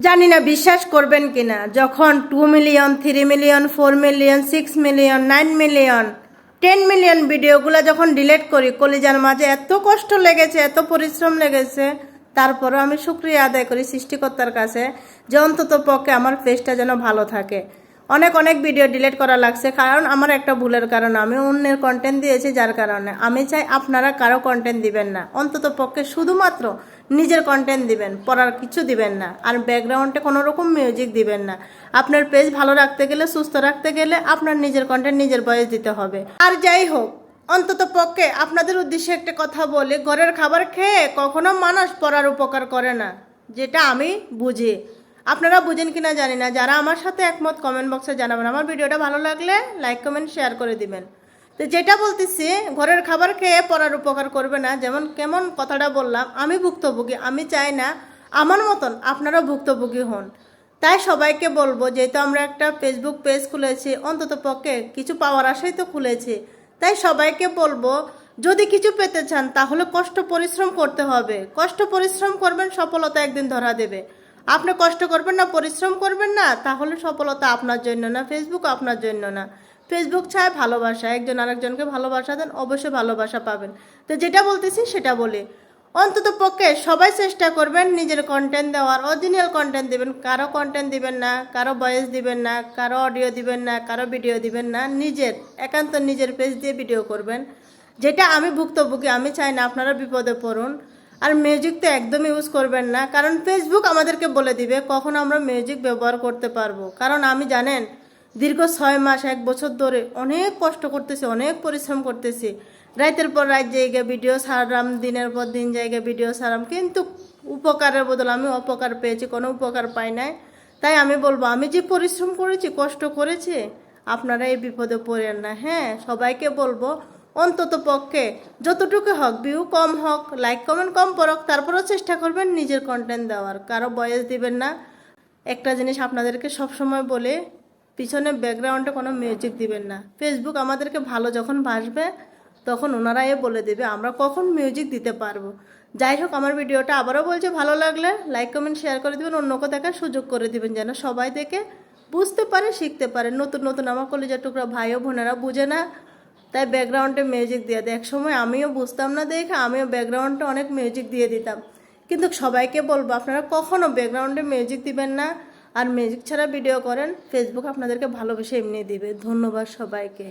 জানি না বিশ্বাস করবেন কিনা, যখন 2 million 3 million 4 million 6 million 9 million 10 million ভিডিওগুলো যখন ডিলিট করি, কলিজার মাঝে এত কষ্ট লেগেছে, এত পরিশ্রম লেগেছে। তারপরও আমি শুকরিয়া আদায় করি সৃষ্টিকর্তার কাছে যে অন্তত পক্ষে আমার পেজটা যেন ভালো থাকে। অনেক অনেক ভিডিও ডিলিট করা লাগছে, কারণ আমার একটা ভুলের কারণে আমি অন্যের কন্টেন্ট দিয়েছি, যার কারণে আমি চাই আপনারা কারো কন্টেন্ট দিবেন না, অন্তত পক্ষে শুধুমাত্র নিজের কন্টেন্ট দিবেন, পড়ার কিছু দিবেন না, আর ব্যাকগ্রাউন্ডে কোনো রকম মিউজিক দিবেন না। আপনার পেজ ভালো রাখতে গেলে, সুস্থ রাখতে গেলে আপনার নিজের কন্টেন্ট নিজের ভয়েস দিতে হবে। আর যাই হোক, অন্তত পক্ষে আপনাদের উদ্দেশ্যে একটা কথা বলি, ঘরের খাবার খেয়ে কখনো মানুষ পড়ার উপকার করে না, যেটা আমি বুঝি। আপনারা বুঝেন কিনা জানি না, যারা আমার সাথে একমত কমেন্ট বক্সে জানাবেন। আমার ভিডিওটা ভালো লাগলে লাইক কমেন্ট শেয়ার করে দিবেন। তো যেটা বলতেছি, ঘরের খাবার খেয়ে পড়ার উপকার করবে না, যেমন কেমন কথাটা বললাম, আমি ভুক্তভোগী, আমি চাই না আমার মতন আপনারাও ভুক্তভোগী হন। তাই সবাইকে বলবো, যেহেতু আমরা একটা ফেসবুক পেজ খুলেছি, অন্তত পক্ষে কিছু পাওয়ার আশাই তো খুলেছি, তাই সবাইকে বলবো, যদি কিছু পেতে চান তাহলে কষ্ট পরিশ্রম করতে হবে। কষ্ট পরিশ্রম করবেন, সফলতা একদিন ধরা দেবে। আপনি কষ্ট করবেন না, পরিশ্রম করবেন না, তাহলে সফলতা আপনার জন্য না, ফেসবুক আপনার জন্য না। ফেসবুক চায় ভালোবাসা, একজন আরেকজনকে ভালোবাসা দেন, অবশ্যই ভালোবাসা পাবেন। তো যেটা বলতেছি সেটা বলি, অন্তত পক্ষে সবাই চেষ্টা করবেন নিজের কন্টেন্ট দেওয়ার, অরিজিনাল কন্টেন্ট দিবেন, কারো কন্টেন্ট দিবেন না, কারো ভয়েস দিবেন না, কারো অডিও দিবেন না, কারো ভিডিও দিবেন না, নিজের একান্ত নিজের পেজ দিয়ে ভিডিও করবেন। যেটা আমি ভুক্তভোগী, আমি চাই না আপনারা বিপদে পড়ুন। আর মিউজিক তো একদম ইউজ করবেন না, কারণ ফেসবুক আমাদেরকে বলে দিবে কখন আমরা মিউজিক ব্যবহার করতে পারবো। কারণ আমি জানেন, দীর্ঘ 6 মাস 1 বছর ধরে অনেক কষ্ট করতেছি, অনেক পরিশ্রম করতেছি, রাতের পর রাত জায়গা ভিডিও ছাড়লাম, দিনের পর দিন জায়গা ভিডিও ছাড়লাম, কিন্তু উপকারের বদল আমি অপকার পেয়েছি, কোনো উপকার পাই নাই। তাই আমি বলবো, আমি যে পরিশ্রম করেছি, কষ্ট করেছি, আপনারা এই বিপদে পড়েন না। হ্যাঁ, সবাইকে বলবো অন্তত পক্ষে যতটুকু হোক, ভিউ কম হোক, লাইক কমেন্ট কম পড়ুক, তারপরেও চেষ্টা করবেন নিজের কন্টেন্ট দেওয়ার, কারো ভয়েস দিবেন না। একটা জিনিস আপনাদেরকে সবসময় বলে, পিছনে ব্যাকগ্রাউন্ডে কোনো মিউজিক দিবেন না। ফেসবুক আমাদেরকে ভালো যখন বাসবে, তখন ওনারাই বলে দেবে আমরা কখন মিউজিক দিতে পারবো। যাই হোক, আমার ভিডিওটা আবারও বলছে, ভালো লাগলে লাইক কমেন্ট শেয়ার করে দেবেন, অন্যকে দেখার সুযোগ করে দিবেন, যেন সবাই দেখে বুঝতে পারে, শিখতে পারে। নতুন নতুন আমার কলেজের টুকরা ভাই ও বোনেরা বুঝে না, তাই ব্যাকগ্রাউন্ডে মিউজিক দিয়ে দেয়। এক সময় আমিও বুঝতাম না দেখে আমিও ব্যাকগ্রাউন্ডে অনেক মিউজিক দিয়ে দিতাম, কিন্তু সবাইকে বলবো আপনারা কখনও ব্যাকগ্রাউন্ডে মিউজিক দিবেন না। আর মিউজিক ছাড়া ভিডিও করেন, ফেসবুক আপনাদেরকে ভালোবেসে এমনি দিবে। ধন্যবাদ সবাইকে।